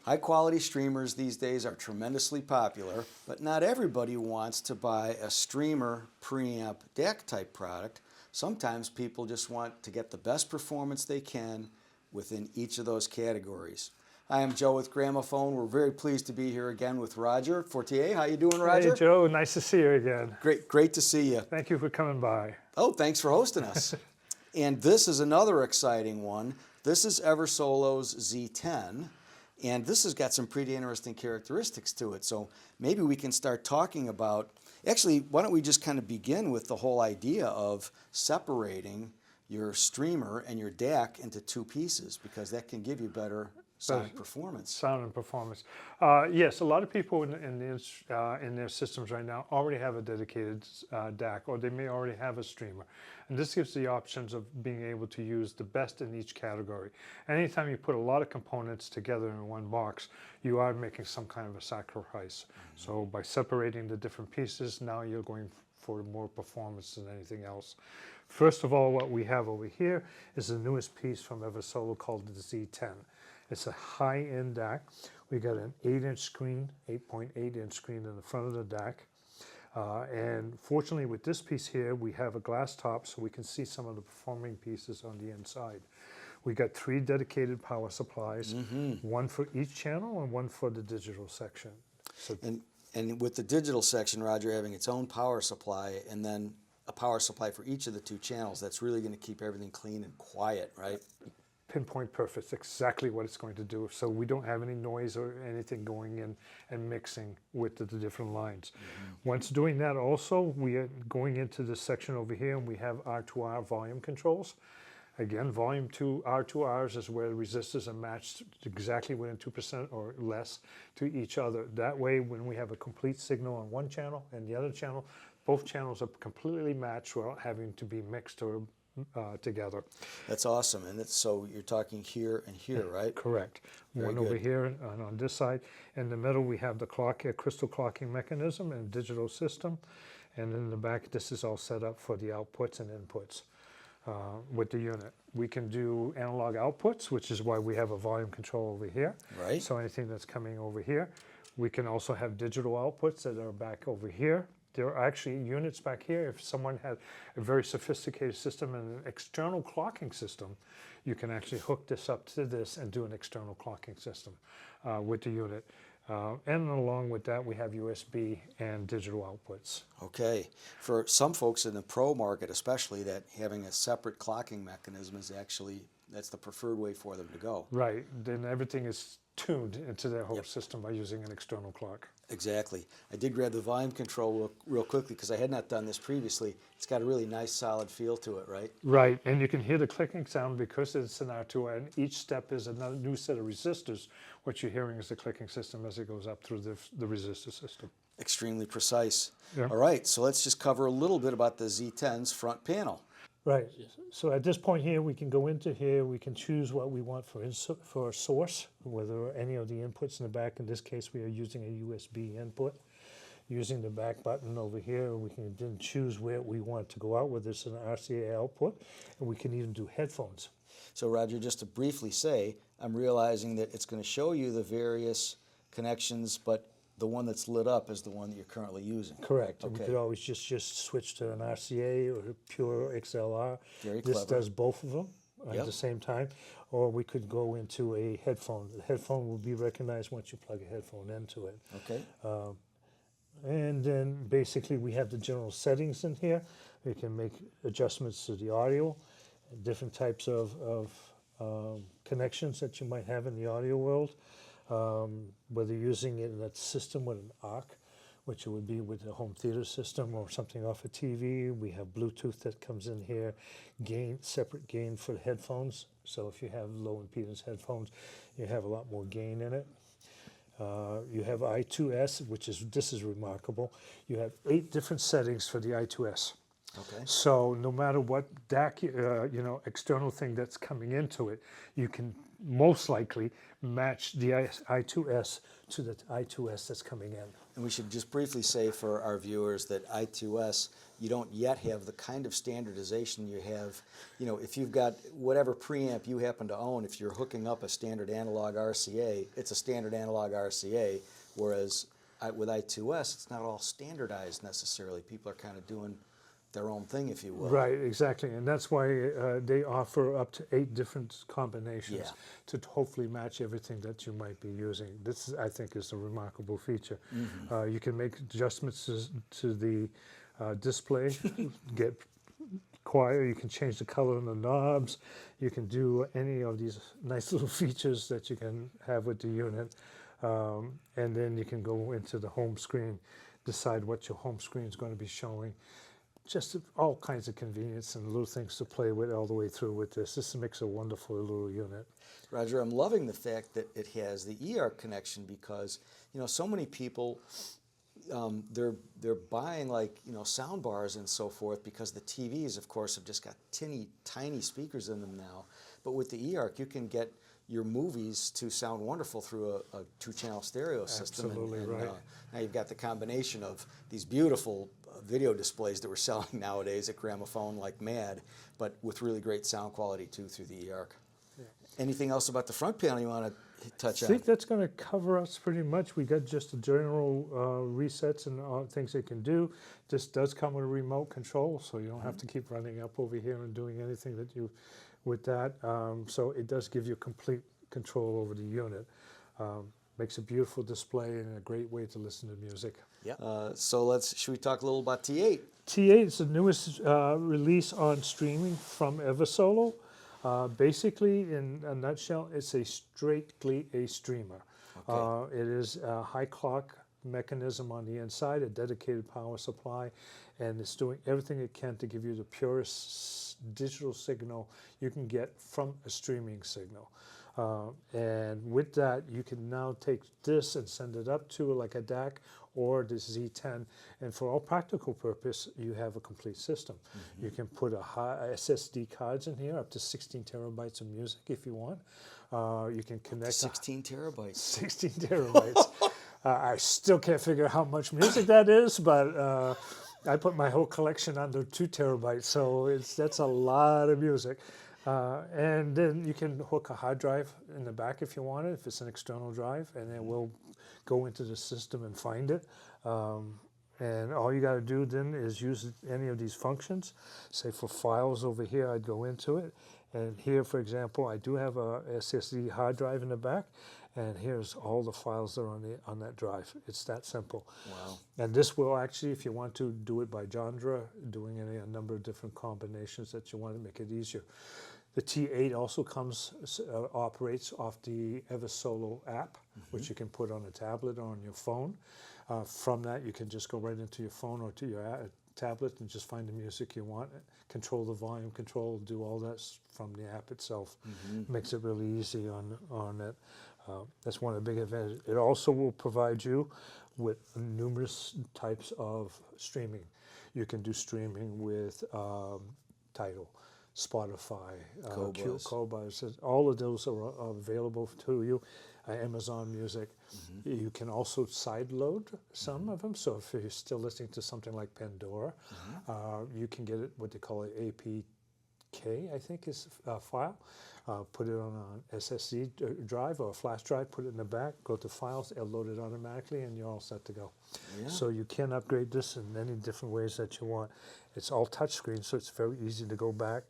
High quality streamers these days are tremendously popular, but not everybody wants to buy a streamer preamp DAC type product. Sometimes people just want to get the best performance they can within each of those categories. Hi, I'm Joe with Gramophone. We're very pleased to be here again with Roger Fortier. How you doing, Roger? Hey, Joe. Nice to see you again. Great to see you. Thank you for coming by. Oh, thanks for hosting us. And this is another exciting one. This is Eversolo's Z10. And this has got some pretty interesting characteristics to it. So maybe we can start talking about, actually, why don't we just kind of begin with the whole idea of separating your streamer and your DAC into two pieces, because that can give you better sonic performance. Sound and performance. Yes, a lot of people in their systems right now already have a dedicated DAC, or they may already have a streamer. And this gives the options of being able to use the best in each category. Anytime you put a lot of components together in one box, you are making some kind of a sacrifice. So by separating the different pieces, now you're going for more performance than anything else. First of all, what we have over here is the newest piece from Eversolo called the Z10. It's a high-end DAC. We got an 8-inch screen, 8.8-inch screen in the front of the DAC. And fortunately with this piece here, we have a glass top so we can see some of the performing pieces on the inside. We got 3 dedicated power supplies, one for each channel and one for the digital section. So and with the digital section, Roger, having its own power supply and then a power supply for each of the 2 channels, that's really going to keep everything clean and quiet, right? Pinpoint perfect, exactly what it's going to do. So we don't have any noise or anything going in and mixing with the different lines. Once doing that also, we are going into this section over here and we have R2R volume controls. Again, volume 2 R2Rs is where the resistors are matched exactly within 2% or less to each other. That way, when we have a complete signal on one channel and the other channel, both channels are completely matched without having to be mixed or together. That's awesome. And so you're talking here and here, right? Correct. One over here and on this side. In the middle, we have the crystal clocking mechanism and digital system. And in the back, this is all set up for the outputs and inputs with the unit. We can do analog outputs, which is why we have a volume control over here. Right. So anything that's coming over here. We can also have digital outputs that are back over here. There are actually units back here. If someone had a very sophisticated system and an external clocking system, you can actually hook this up to this and do an external clocking system with the unit. And along with that, we have USB and digital outputs. Okay. For some folks in the pro market especially, that having a separate clocking mechanism is actually, that's the preferred way for them to go. Right. Then everything is tuned into their whole system by using an external clock. Exactly. I did grab the volume control real quickly because I had not done this previously. It's got a really nice solid feel to it, right? Right, and you can hear the clicking sound because it's an R2R, and each step is another new set of resistors. What you're hearing is the clicking system as it goes up through the resistor system. Extremely precise. Yeah. All right, so let's just cover a little bit about the Z10's front panel. Right. So at this point here, we can go into here, we can choose what we want for a source, whether any of the inputs in the back. In this case, we are using a USB input. Using the back button over here, we can then choose where we want to go out with this, an RCA output, and we can even do headphones. So Roger, just to briefly say, I'm realizing that it's going to show you the various connections, but the one that's lit up is the one that you're currently using. Correct. Okay. We could always just switch to an RCA or a pure XLR. Very this clever. does both of them at the same time. Or we could go into a headphone. The headphone will be recognized once you plug a headphone into it. Okay. And then basically we have the general settings in here. We can make adjustments to the audio, different types of connections that you might have in the audio world. Whether using it in a system with an ARC, which it would be with a home theater system or something off a TV. We have Bluetooth that comes in here, gain, separate gain for the headphones. So if you have low impedance headphones, you have a lot more gain in it. You have I2S, this is remarkable. You have 8 different settings for the I2S. Okay. So no matter what DAC, external thing that's coming into it, you can most likely match the I2S to the I2S that's coming in. And we should just briefly say for our viewers that I2S, you don't yet have the kind of standardization you have. You know, if you've got whatever preamp you happen to own, if you're hooking up a standard analog RCA, it's a standard analog RCA, whereas with I2S, it's not all standardized necessarily. People are kind of doing their own thing, if you will. Right, exactly, and that's why they offer up to 8 different combinations to hopefully match everything that you might be using. This, I think, is a remarkable feature. You can make adjustments to the display, get quiet, you can change the color on the knobs, you can do any of these nice little features that you can have with the unit, and then you can go into the home screen, decide what your home screen is going to be showing. Just all kinds of convenience and little things to play with all the way through with this. This makes a wonderful little unit. Roger, I'm loving the fact that it has the eARC connection because, you know, so many people, they're buying, like, you know, sound bars and so forth because the TVs, of course, have just got tiny speakers in them now. But with the eARC, you can get your movies to sound wonderful through a 2-channel stereo system. Absolutely right. Now you've got the combination of these beautiful video displays that we're selling nowadays at Gramophone like mad, but with really great sound quality too through the eARC. Yeah. Anything else about the front panel you want to touch on? I think that's going to cover us pretty much. We got just the general resets and things it can do. This does come with a remote control, so you don't have to keep running up over here and doing anything that you with that. So it does give you complete control over the unit. Makes a beautiful display and a great way to listen to music. Yeah. So should we talk a little about T8? T8 is the newest release on streaming from Eversolo. Basically, in a nutshell, it's strictly a streamer. Okay. It is a high clock mechanism on the inside, a dedicated power supply, and it's doing everything it can to give you the purest digital signal you can get from a streaming signal. And with that, you can now take this and send it up to like a DAC or the Z10, and for all practical purpose, you have a complete system. You can put a SSD cards in here, up to 16 terabytes of music if you want. You can connect 16 terabytes. 16 terabytes. I still can't figure out how much music that is, but I put my whole collection under 2 terabytes, so that's a lot of music. And then you can hook a hard drive in the back if you want it, if it's an external drive, and it will go into the system and find it. And all you got to do then is use any of these functions. Say for files over here, I'd go into it. And here, for example, I do have a SSD hard drive in the back. And here's all the files that are on that drive. It's that simple. Wow. And this will actually, if you want to do it by genre, doing a number of different combinations that you want to make it easier. The T8 also operates off the Eversolo app, which you can put on a tablet or on your phone. From that, you can just go right into your phone or to your tablet and just find the music you want, control the volume control, do all that from the app itself. Makes it really easy on it. That's one of the big advantages. It also will provide you with numerous types of streaming. You can do streaming with Tidal, Spotify, Qobuz. All of those are available to you. Amazon Music. You can also sideload some of them. So if you're still listening to something like Pandora, you can get it what they call an APK, I think is a file. Put it on an SSD drive or a flash drive, put it in the back, go to files, it'll load it automatically, and you're all set to go. Yeah. So you can upgrade this in many different ways that you want. It's all touchscreen, so it's very easy to go back.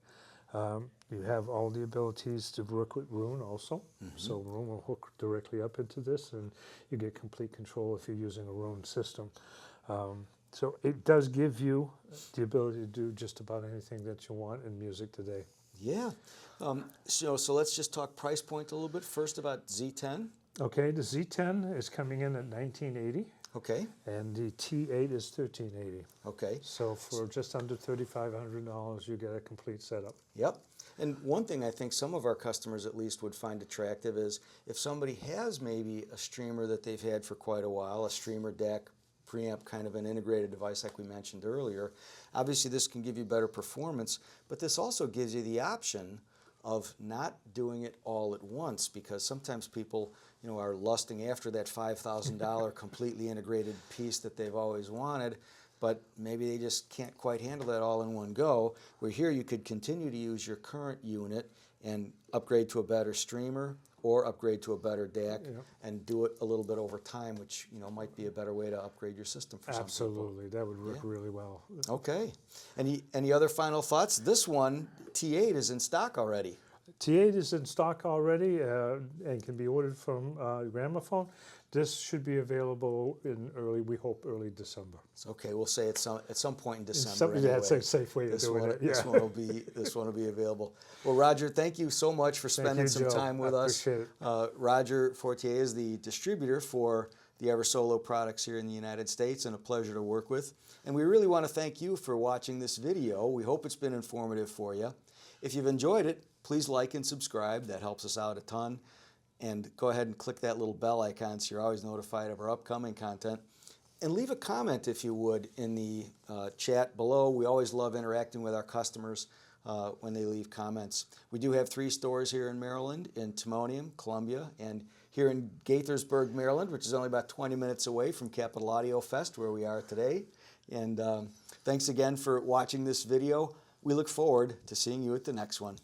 You have all the abilities to work with Roon also. So Roon will hook directly up into this, and you get complete control if you're using a Roon system. So it does give you the ability to do just about anything that you want in music today. Yeah. So let's just talk price point a little bit. First about Z10. Okay, the Z10 is coming in at $1,980. Okay. And the T8 is $1,380. Okay. So for just under $3,500, you get a complete setup. Yep. And one thing I think some of our customers at least would find attractive is if somebody has maybe a streamer that they've had for quite a while, a streamer DAC preamp, kind of an integrated device like we mentioned earlier. Obviously this can give you better performance, but this also gives you the option of not doing it all at once, because sometimes people, you know, are lusting after that $5,000 completely integrated piece that they've always wanted, but maybe they just can't quite handle that all in one go. Where here you could continue to use your current unit and upgrade to a better streamer or upgrade to a better DAC, and do it a little bit over time, which, you know, might be a better way to upgrade your system for some people. Absolutely, that would work really well. Okay. Any other final thoughts? This one, T8, is in stock already. T8 is in stock already and can be ordered from Gramophone. This should be available in we hope early December. It's okay. We'll say at some point in December. Yeah, anyway. it's a safe way of doing it. Yeah. This one will be available. Well, Roger, thank you so much for spending some time with us. Appreciate it. Roger Fortier is the distributor for the Eversolo products here in the United States, and a pleasure to work with. And we really want to thank you for watching this video. We hope it's been informative for you. If you've enjoyed it, please like and subscribe. That helps us out a ton. And go ahead and click that little bell icon so you're always notified of our upcoming content. And leave a comment, if you would, in the chat below. We always love interacting with our customers when they leave comments. We do have 3 stores here in Maryland, in Timonium, Columbia, and here in Gaithersburg, Maryland, which is only about 20 minutes away from Capitol Audio Fest, where we are today. And thanks again for watching this video. We look forward to seeing you at the next one.